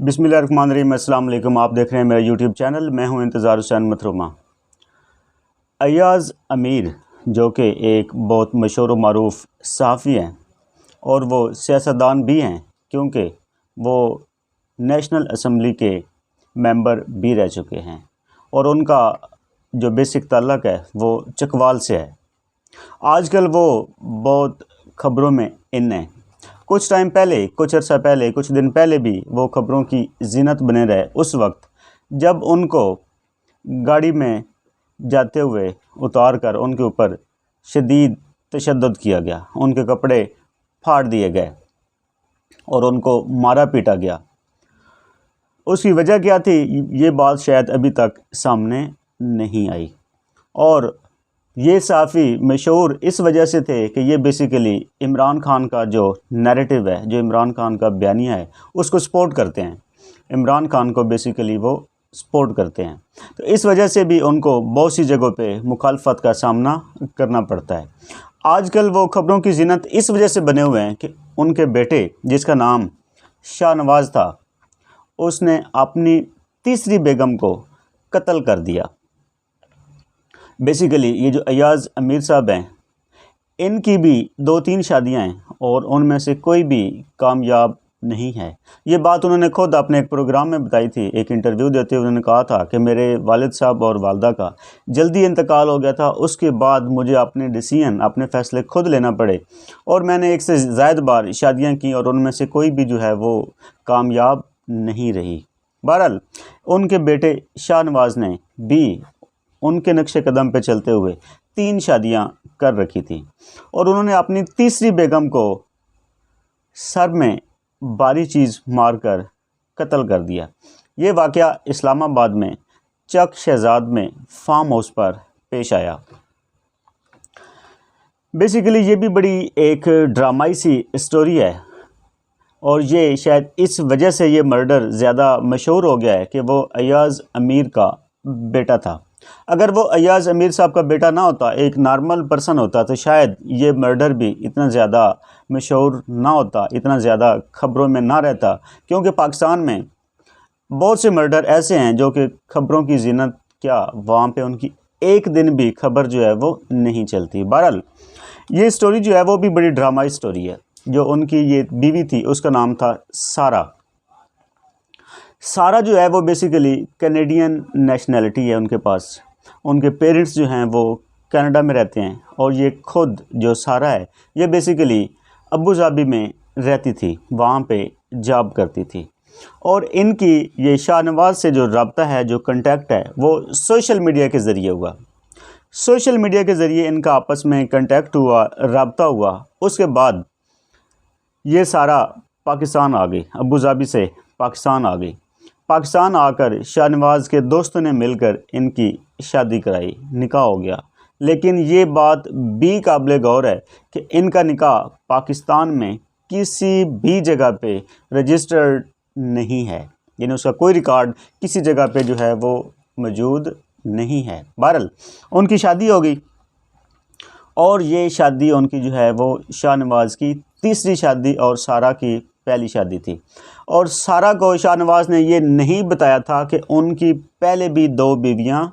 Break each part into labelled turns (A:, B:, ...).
A: बिस्मिल्लाहिर्रहमानिर्रहीम। अस्सलाम वालेकुम। आप देख रहे हैं मेरा यूट्यूब चैनल। मैं हूं इंतज़ार हुसैन मथरुमा। अय्याज़ अमीर जो कि एक बहुत मशहूर व मारूफ सहाफ़ी हैं और वो सियासतदान भी हैं, क्योंकि वो नेशनल असम्बली के मेंबर भी रह चुके हैं और उनका जो बेसिक ताल्लुक़ है वो चकवाल से है। आजकल वो बहुत ख़बरों में इन हैं। कुछ टाइम पहले, कुछ अर्सा पहले, कुछ दिन पहले भी वो ख़बरों की ज़ीनत बने रहे उस वक्त जब उनको गाड़ी में जाते हुए उतार कर उनके ऊपर शदीद तशद्दुद किया गया, उनके कपड़े फाड़ दिए गए और उनको मारा पीटा गया। उसकी वजह क्या थी, ये बात शायद अभी तक सामने नहीं आई। और ये सहाफ़ी मशहूर इस वजह से थे कि ये बेसिकली इमरान खान का जो नैरेटिव है, जो इमरान खान का बयानिया है, उसको सपोर्ट करते हैं। इमरान खान को बेसिकली वो सपोर्ट करते हैं, तो इस वजह से भी उनको बहुत सी जगहों पे मुखालफत का सामना करना पड़ता है। आजकल वो ख़बरों की ज़ीनत इस वजह से बने हुए हैं कि उनके बेटे, जिसका नाम शाहनवाज़ था, उसने अपनी तीसरी बेगम को कत्ल कर दिया। बेसिकली ये जो अय्याज़ अमीर साहब हैं, इनकी भी 2-3 शादियां हैं और उनमें से कोई भी कामयाब नहीं है। ये बात उन्होंने खुद अपने एक प्रोग्राम में बताई थी। एक इंटरव्यू देते हुए उन्होंने कहा था कि मेरे वालिद साहब और वालदा का जल्दी इंतकाल हो गया था, उसके बाद मुझे अपने डिसीजन, अपने फ़ैसले खुद लेना पड़े और मैंने एक से ज़ायद बार शादियाँ की और उनमें से कोई भी जो है वो कामयाब नहीं रही। बहरहाल उनके बेटे शाहनवाज़ ने भी उनके नक्शे कदम पे चलते हुए 3 शादियां कर रखी थी और उन्होंने अपनी तीसरी बेगम को सर में भारी चीज़ मारकर कत्ल कर दिया। ये वाक़या इस्लामाबाद में चक शहजाद में फार्म हाउस पर पेश आया। बेसिकली ये भी बड़ी एक ड्रामाई सी स्टोरी है और ये शायद इस वजह से ये मर्डर ज़्यादा मशहूर हो गया है कि वो अय्याज़ अमीर का बेटा था। अगर वो अय्याज़ अमीर साहब का बेटा ना होता, एक नॉर्मल पर्सन होता, तो शायद ये मर्डर भी इतना ज़्यादा मशहूर ना होता, इतना ज़्यादा ख़बरों में ना रहता, क्योंकि पाकिस्तान में बहुत से मर्डर ऐसे हैं जो कि ख़बरों की ज़ीनत क्या, वहाँ पे उनकी एक दिन भी खबर जो है वो नहीं चलती। बहरहाल ये स्टोरी जो है वो भी बड़ी ड्रामाई स्टोरी है। जो उनकी ये बीवी थी उसका नाम था सारा। सारा जो है वो बेसिकली कैनेडियन नेशनैलिटी है उनके पास। उनके पेरेंट्स जो हैं वो कनाडा में रहते हैं और ये खुद जो सारा है ये बेसिकली अबू धाबी में रहती थी, वहाँ पे जॉब करती थी। और इनकी ये शाहनवाज़ से जो रब्ता है, जो कांटेक्ट है, वो सोशल मीडिया के ज़रिए हुआ। सोशल मीडिया के ज़रिए इनका आपस में कांटेक्ट हुआ, रब्ता हुआ। उसके बाद ये सारा पाकिस्तान आ गई, अबू धाबी से पाकिस्तान आ गई। पाकिस्तान आकर शाहनवाज़ के दोस्तों ने मिलकर इनकी शादी कराई, निकाह हो गया। लेकिन ये बात भी काबिल गौर है कि इनका निकाह पाकिस्तान में किसी भी जगह पे रजिस्टर्ड नहीं है, यानी उसका कोई रिकॉर्ड किसी जगह पे जो है वो मौजूद नहीं है। बहरहाल उनकी शादी हो गई और ये शादी उनकी जो है वो शाहनवाज़ की तीसरी शादी और सारा की पहली शादी थी। और सारा को शाहनवाज़ ने ये नहीं बताया था कि उनकी पहले भी 2 बीवियां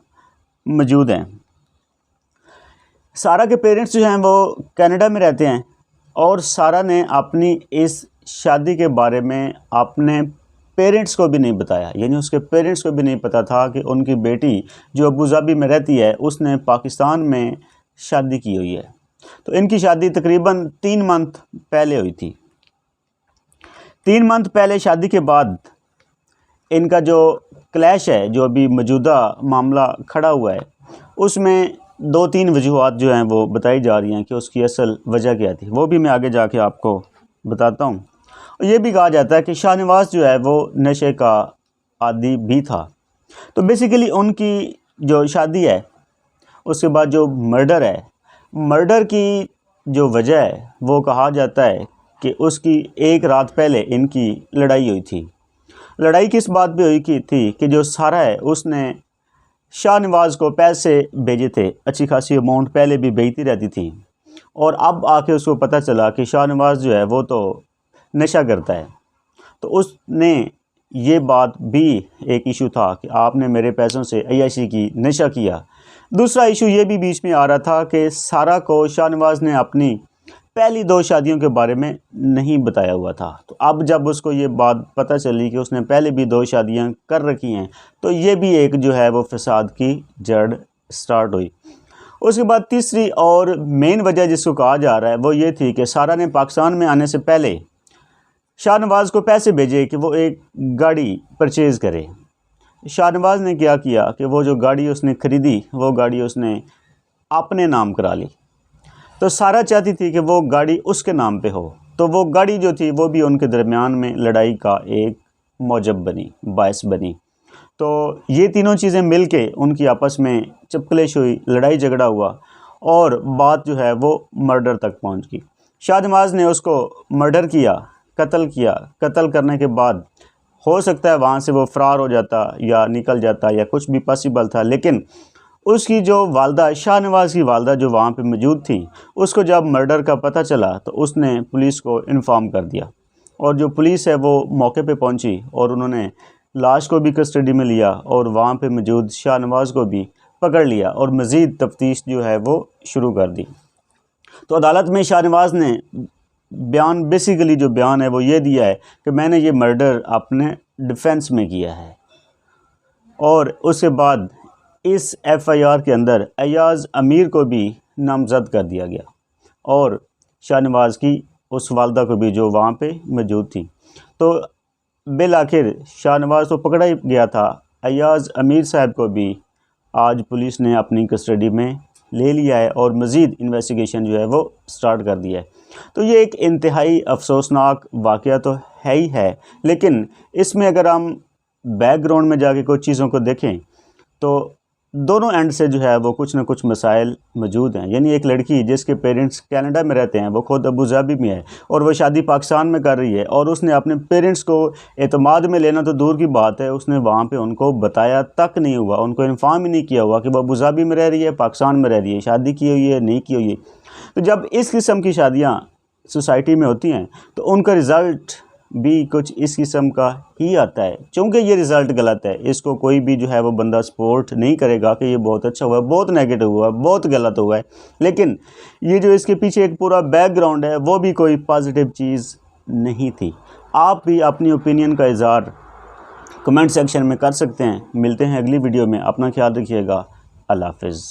A: मौजूद हैं। सारा के पेरेंट्स जो हैं वो कनाडा में रहते हैं और सारा ने अपनी इस शादी के बारे में अपने पेरेंट्स को भी नहीं बताया, यानी उसके पेरेंट्स को भी नहीं पता था कि उनकी बेटी जो अबू धाबी में रहती है उसने पाकिस्तान में शादी की हुई है। तो इनकी शादी तकरीबन 3 मंथ पहले हुई थी। 3 मंथ पहले शादी के बाद इनका जो क्लैश है, जो अभी मौजूदा मामला खड़ा हुआ है, उसमें 2-3 वजूहात जो हैं वो बताई जा रही हैं कि उसकी असल वजह क्या थी। वो भी मैं आगे जाके आपको बताता हूँ। और ये भी कहा जाता है कि शाहनवाज़ जो है वो नशे का आदी भी था। तो बेसिकली उनकी जो शादी है उसके बाद जो मर्डर है, मर्डर की जो वजह है वो कहा जाता है कि उसकी एक रात पहले इनकी लड़ाई हुई थी। लड़ाई किस बात पे हुई की थी कि जो सारा है उसने शाहनवाज़ को पैसे भेजे थे, अच्छी खासी अमाउंट पहले भी भेजती रहती थी और अब आके उसको पता चला कि शाहनवाज़ जो है वो तो नशा करता है। तो उसने یہ بات بھی ایک ایشو تھا کہ آپ نے میرے پیسوں سے عیاشی کی، نشہ کیا۔ دوسرا ایشو یہ بھی بیچ میں آ رہا تھا کہ سارا کو شاہ نواز نے اپنی پہلی 2 شادیوں کے بارے میں نہیں بتایا ہوا تھا، تو اب جب اس کو یہ بات پتہ چلی کہ اس نے پہلے بھی 2 شادیاں کر رکھی ہیں تو یہ بھی ایک جو ہے وہ فساد کی جڑ سٹارٹ ہوئی۔ اس کے بعد تیسری اور مین وجہ جس کو کہا جا رہا ہے وہ یہ تھی کہ سارا نے پاکستان میں آنے سے پہلے شاہ نواز کو پیسے بھیجے کہ وہ ایک گاڑی پرچیز کرے۔ شاہ نواز نے کیا کہ وہ جو گاڑی اس نے خریدی وہ گاڑی اس نے اپنے نام کرا لی، تو سارا چاہتی تھی کہ وہ گاڑی اس کے نام پہ ہو، تو وہ گاڑی جو تھی وہ بھی ان کے درمیان میں لڑائی کا ایک موجب بنی، باعث بنی۔ تو یہ تینوں چیزیں مل کے ان کی آپس میں چپکلش ہوئی، لڑائی جھگڑا ہوا اور بات جو ہے وہ مرڈر تک پہنچ گئی۔ شاہ نواز نے اس کو مرڈر کیا، قتل کرنے کے بعد ہو سکتا ہے وہاں سے وہ فرار ہو جاتا یا نکل جاتا یا کچھ بھی پاسبل تھا، لیکن اس کی جو والدہ، شاہ نواز کی والدہ جو وہاں پہ موجود تھیں، اس کو جب مرڈر کا پتہ چلا تو اس نے پولیس کو انفارم کر دیا، اور جو پولیس ہے وہ موقع پہ پہنچی اور انہوں نے لاش کو بھی کسٹڈی میں لیا اور وہاں پہ موجود شاہ نواز کو بھی پکڑ لیا اور مزید تفتیش جو ہے وہ شروع کر دی۔ تو عدالت میں شاہ نواز نے بیسیکلی جو بیان ہے وہ یہ دیا ہے کہ میں نے یہ مرڈر اپنے ڈیفنس میں کیا ہے، اور اس کے بعد اس ایف آئی آر کے اندر ایاز امیر کو بھی نامزد کر دیا گیا اور شاہ نواز کی اس والدہ کو بھی جو وہاں پہ موجود تھی۔ تو بالآخر شاہ نواز تو پکڑا ہی گیا تھا، ایاز امیر صاحب کو بھی آج پولیس نے اپنی کسٹڈی میں لے لیا ہے اور مزید انویسٹیگیشن جو ہے وہ سٹارٹ کر دیا ہے۔ تو یہ ایک انتہائی افسوسناک واقعہ تو ہے ہی ہے، لیکن اس میں اگر ہم بیک گراؤنڈ میں جا کے کچھ چیزوں کو دیکھیں تو دونوں اینڈ سے جو ہے وہ کچھ نہ کچھ مسائل موجود ہیں۔ یعنی ایک لڑکی جس کے پیرنٹس کینیڈا میں رہتے ہیں، وہ خود ابوظہبی میں ہے اور وہ شادی پاکستان میں کر رہی ہے، اور اس نے اپنے پیرنٹس کو اعتماد میں لینا تو دور کی بات ہے، اس نے وہاں پہ ان کو بتایا تک نہیں ہوا، ان کو انفارم ہی نہیں کیا ہوا کہ وہ ابوظہبی میں رہ رہی ہے، پاکستان میں رہ رہی ہے، شادی کی ہوئی ہے نہیں کی ہوئی ہے۔ تو جب اس قسم کی شادیاں سوسائٹی میں ہوتی ہیں تو ان کا رزلٹ بھی کچھ اس قسم کا ہی آتا ہے۔ چونکہ یہ رزلٹ غلط ہے، اس کو کوئی بھی جو ہے وہ بندہ سپورٹ نہیں کرے گا کہ یہ بہت اچھا ہوا ہے، بہت نیگیٹو ہوا ہے، بہت غلط ہوا ہے، لیکن یہ جو اس کے پیچھے ایک پورا بیک گراؤنڈ ہے وہ بھی کوئی پازیٹیو چیز نہیں تھی۔ آپ بھی اپنی اوپینین کا اظہار کمنٹ سیکشن میں کر سکتے ہیں۔ ملتے ہیں اگلی ویڈیو میں، اپنا خیال رکھیے گا، اللہ حافظ۔